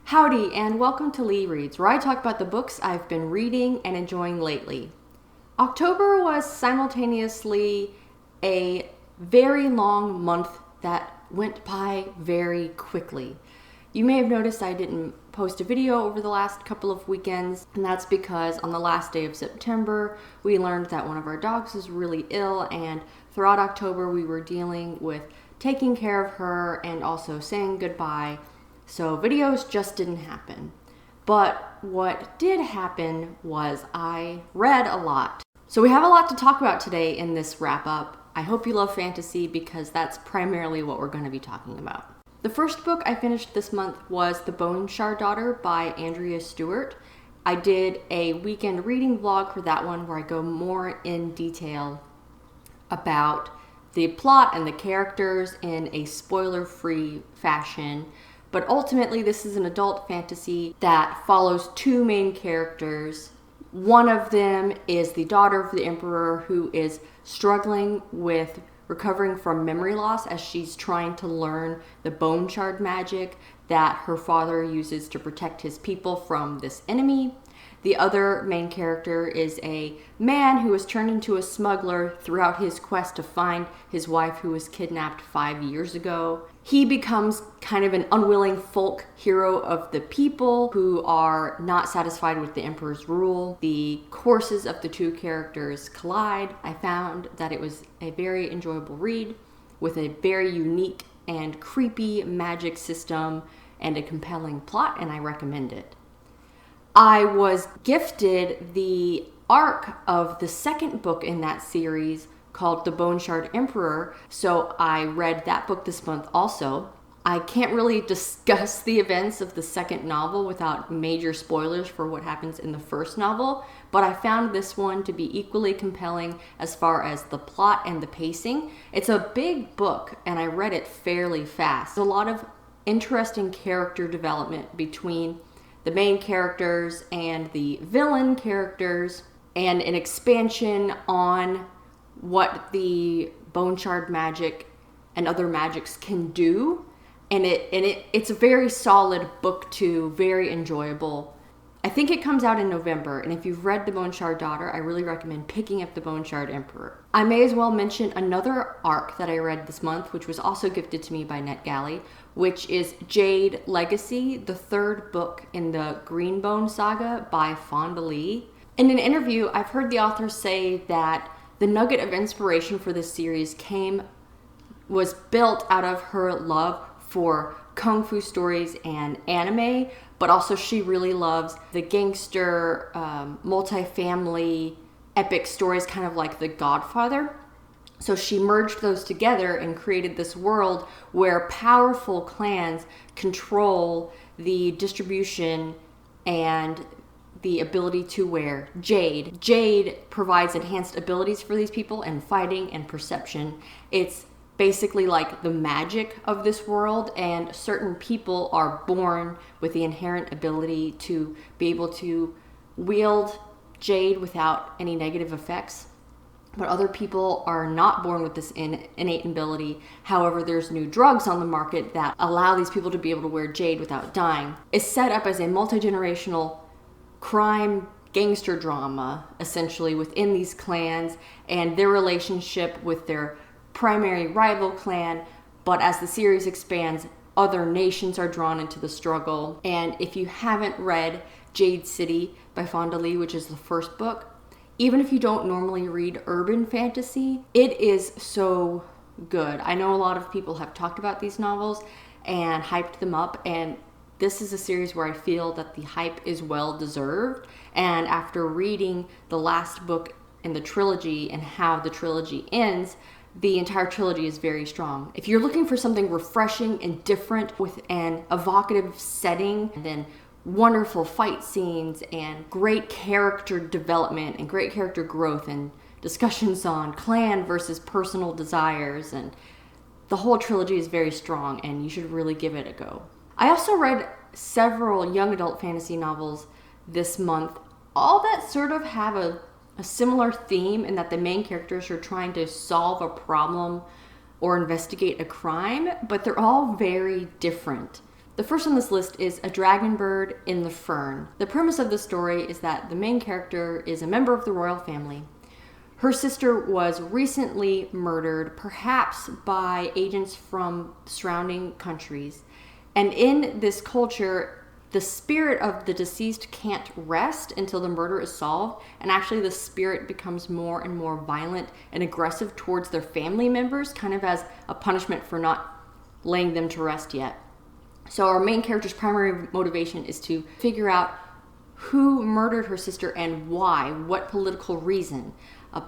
Howdy, and welcome to LeeReads, where I talk about the books I've been reading and enjoying lately. October was simultaneously a very long month that went by very quickly. You may have noticed I didn't post a video over the last couple of weekends, and that's because on the last day of September, we learned that one of our dogs was really ill, and throughout October, we were dealing with taking care of her and also saying goodbye. So videos just didn't happen. But what did happen was I read a lot. So we have a lot to talk about today in this wrap up. I hope you love fantasy because that's primarily what we're going to be talking about. The first book I finished this month was The Bone Shard Daughter by Andrea Stewart. I did a weekend reading vlog for that one where I go more in detail about the plot and the characters in a spoiler-free fashion. But ultimately, this is an adult fantasy that follows two main characters. One of them is the daughter of the emperor who is struggling with recovering from memory loss as she's trying to learn the bone shard magic that her father uses to protect his people from this enemy. The other main character is a man who was turned into a smuggler throughout his quest to find his wife who was kidnapped 5 years ago. He becomes kind of an unwilling folk hero of the people who are not satisfied with the emperor's rule. The courses of the two characters collide. I found that it was a very enjoyable read with a very unique and creepy magic system and a compelling plot, and I recommend it. I was gifted the arc of the second book in that series called The Bone Shard Emperor, so I read that book this month also. I can't really discuss the events of the second novel without major spoilers for what happens in the first novel, but I found this one to be equally compelling as far as the plot and the pacing. It's a big book, and I read it fairly fast. There's a lot of interesting character development between the main characters and the villain characters, and an expansion on what the bone shard magic and other magics can do. And it's a very solid book too, very enjoyable. I think it comes out in November, and if you've read The Bone Shard Daughter, I really recommend picking up The Bone Shard Emperor. I may as well mention another arc that I read this month, which was also gifted to me by NetGalley, which is Jade Legacy, the third book in the Greenbone saga by Fonda Lee. In an interview, I've heard the author say that the nugget of inspiration for this series was built out of her love for kung fu stories and anime, but also she really loves the gangster, multifamily epic stories, kind of like The Godfather. So she merged those together and created this world where powerful clans control the distribution and the ability to wear jade. Jade provides enhanced abilities for these people in fighting and perception. It's basically like the magic of this world, and certain people are born with the inherent ability to be able to wield jade without any negative effects. But other people are not born with this innate ability. However, there's new drugs on the market that allow these people to be able to wear jade without dying. It's set up as a multi-generational crime gangster drama, essentially, within these clans and their relationship with their primary rival clan. But as the series expands, other nations are drawn into the struggle. And if you haven't read Jade City by Fonda Lee, which is the first book, even if you don't normally read urban fantasy, it is so good. I know a lot of people have talked about these novels and hyped them up, and this is a series where I feel that the hype is well deserved. And after reading the last book in the trilogy and how the trilogy ends, the entire trilogy is very strong. If you're looking for something refreshing and different with an evocative setting, and then wonderful fight scenes and great character development and great character growth and discussions on clan versus personal desires, and the whole trilogy is very strong and you should really give it a go. I also read several young adult fantasy novels this month, all that sort of have a similar theme in that the main characters are trying to solve a problem or investigate a crime, but they're all very different. The first on this list is A Dragonbird in the Fern. The premise of the story is that the main character is a member of the royal family. Her sister was recently murdered, perhaps by agents from surrounding countries. And in this culture, the spirit of the deceased can't rest until the murder is solved. And actually the spirit becomes more and more violent and aggressive towards their family members, kind of as a punishment for not laying them to rest yet. So our main character's primary motivation is to figure out who murdered her sister and why, what political reason.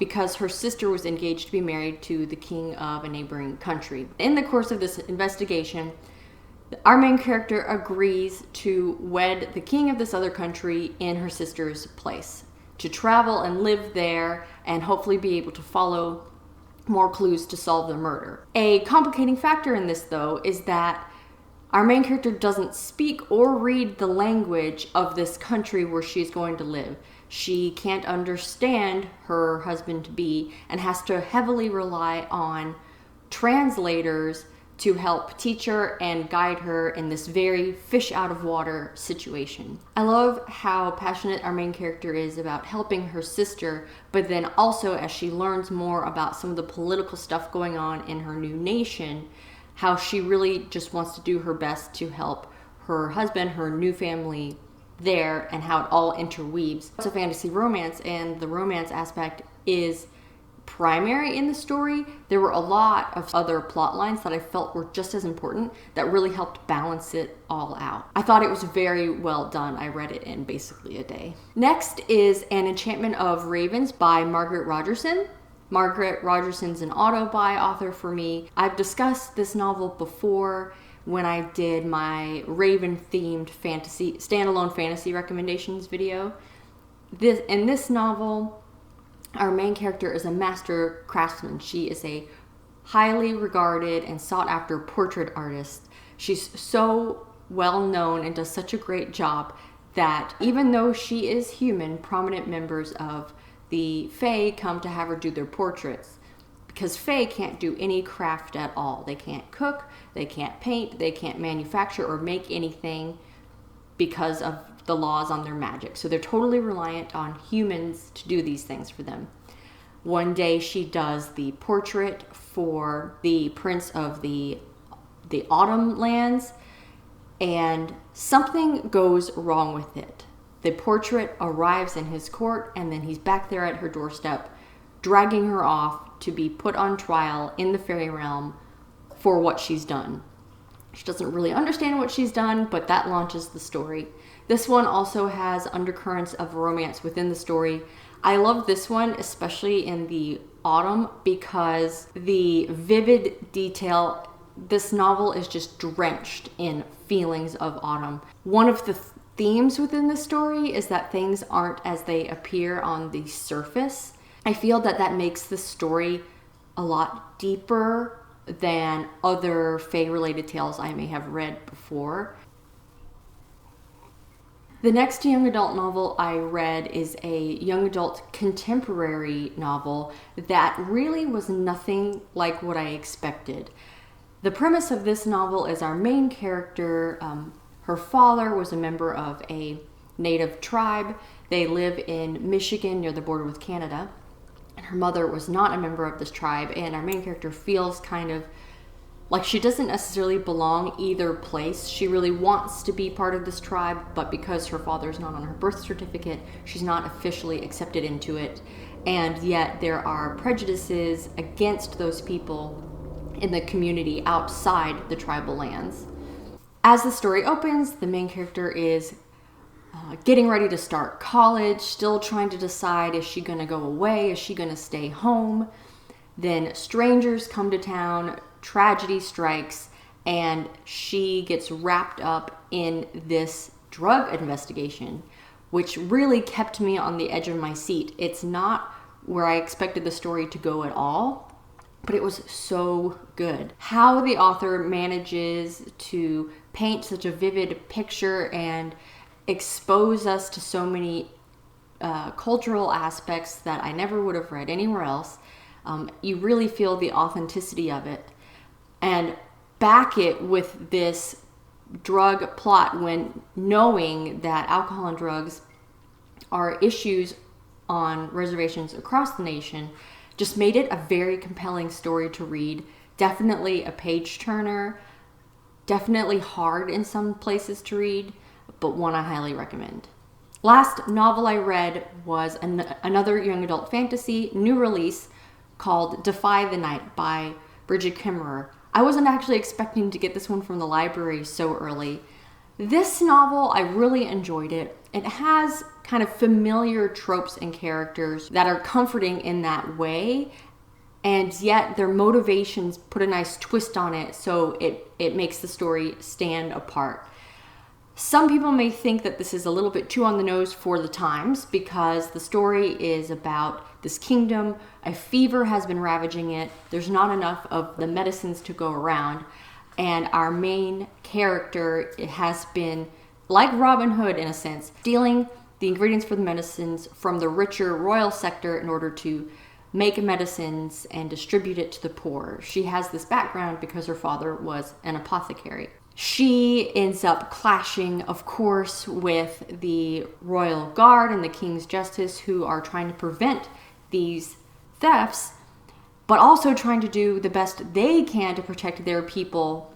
Because her sister was engaged to be married to the king of a neighboring country. In the course of this investigation, our main character agrees to wed the king of this other country in her sister's place, to travel and live there and hopefully be able to follow more clues to solve the murder. A complicating factor in this, though, is that our main character doesn't speak or read the language of this country where she's going to live. She can't understand her husband-to-be and has to heavily rely on translators to help teach her and guide her in this very fish-out-of-water situation. I love how passionate our main character is about helping her sister, but then also as she learns more about some of the political stuff going on in her new nation, how she really just wants to do her best to help her husband, her new family there, and how it all interweaves. It's a fantasy romance, and the romance aspect is primary in the story. There were a lot of other plot lines that I felt were just as important that really helped balance it all out. I thought it was very well done. I read it in basically a day. Next is An Enchantment of Ravens by Margaret Rogerson. Margaret Rogerson's an auto-buy author for me. I've discussed this novel before when I did my Raven-themed standalone fantasy recommendations video. In this novel, our main character is a master craftsman. She is a highly regarded and sought-after portrait artist. She's so well known and does such a great job that even though she is human, prominent members of the Fae come to have her do their portraits. Because Fae can't do any craft at all. They can't cook, they can't paint, they can't manufacture or make anything because of the laws on their magic. So they're totally reliant on humans to do these things for them. One day she does the portrait for the prince of the Autumn Lands, and something goes wrong with it. The portrait arrives in his court, and then he's back there at her doorstep, dragging her off to be put on trial in the fairy realm for what she's done. She doesn't really understand what she's done, but that launches the story. This one also has undercurrents of romance within the story. I love this one, especially in the autumn, because the vivid detail, this novel is just drenched in feelings of autumn. One of the themes within the story is that things aren't as they appear on the surface. I feel that that makes the story a lot deeper than other Fae-related tales I may have read before. The next young adult novel I read is a young adult contemporary novel that really was nothing like what I expected. The premise of this novel is our main character, her father was a member of a native tribe. They live in Michigan near the border with Canada. And her mother was not a member of this tribe, and our main character feels kind of like she doesn't necessarily belong either place. She really wants to be part of this tribe, but because her father's not on her birth certificate, she's not officially accepted into it. And yet there are prejudices against those people in the community outside the tribal lands. As the story opens, the main character is getting ready to start college, still trying to decide, is she going to go away? Is she going to stay home? Then strangers come to town, tragedy strikes, and she gets wrapped up in this drug investigation, which really kept me on the edge of my seat. It's not where I expected the story to go at all, but it was so good. How the author manages to paint such a vivid picture and expose us to so many cultural aspects that I never would have read anywhere else. You really feel the authenticity of it, and back it with this drug plot when knowing that alcohol and drugs are issues on reservations across the nation just made it a very compelling story to read. Definitely a page turner, definitely hard in some places to read, but one I highly recommend. Last novel I read was another young adult fantasy, new release, called Defy the Night by Bridget Kimmerer. I wasn't actually expecting to get this one from the library so early. This novel, I really enjoyed it. It has kind of familiar tropes and characters that are comforting in that way, and yet their motivations put a nice twist on it, so it makes the story stand apart. Some people may think that this is a little bit too on the nose for the times because the story is about this kingdom. A fever has been ravaging it. There's not enough of the medicines to go around. And our main character has been, like Robin Hood in a sense, stealing the ingredients for the medicines from the richer royal sector in order to make medicines and distribute it to the poor. She has this background because her father was an apothecary. She ends up clashing, of course, with the royal guard and the king's justice, who are trying to prevent these thefts, but also trying to do the best they can to protect their people.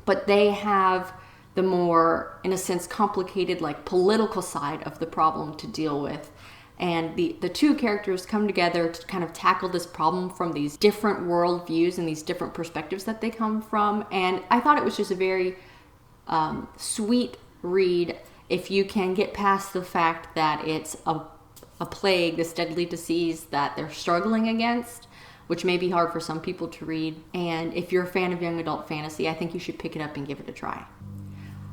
But they have the more, in a sense, complicated, like, political side of the problem to deal with. And the two characters come together to kind of tackle this problem from these different worldviews and these different perspectives that they come from. And I thought it was just a very sweet read if you can get past the fact that it's a plague, this deadly disease that they're struggling against, which may be hard for some people to read. And if you're a fan of young adult fantasy, I think you should pick it up and give it a try.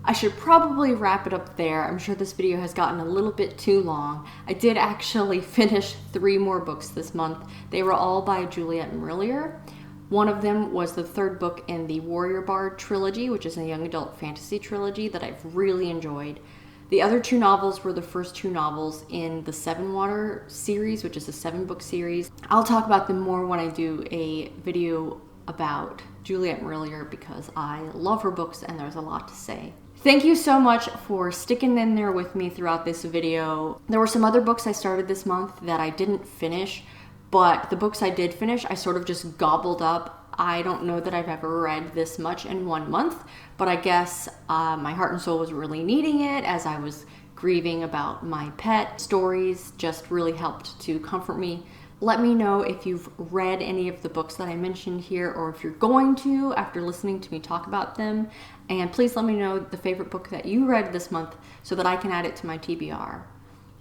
I should probably wrap it up there. I'm sure this video has gotten a little bit too long. I did actually finish 3 more books this month. They were all by Juliet Marillier. One of them was the 3rd book in the Warrior Bard trilogy, which is a young adult fantasy trilogy that I've really enjoyed. The other 2 novels were the first 2 novels in the Seven Water series, which is a 7-book series. I'll talk about them more when I do a video about Juliet Marillier because I love her books and there's a lot to say. Thank you so much for sticking in there with me throughout this video. There were some other books I started this month that I didn't finish, but the books I did finish, I sort of just gobbled up. I don't know that I've ever read this much in 1 month, but I guess my heart and soul was really needing it as I was grieving about my pet. Stories just really helped to comfort me. Let me know if you've read any of the books that I mentioned here or if you're going to after listening to me talk about them. And please let me know the favorite book that you read this month so that I can add it to my TBR.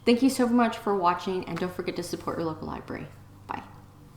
Thank you so much for watching, and don't forget to support your local library. Bye.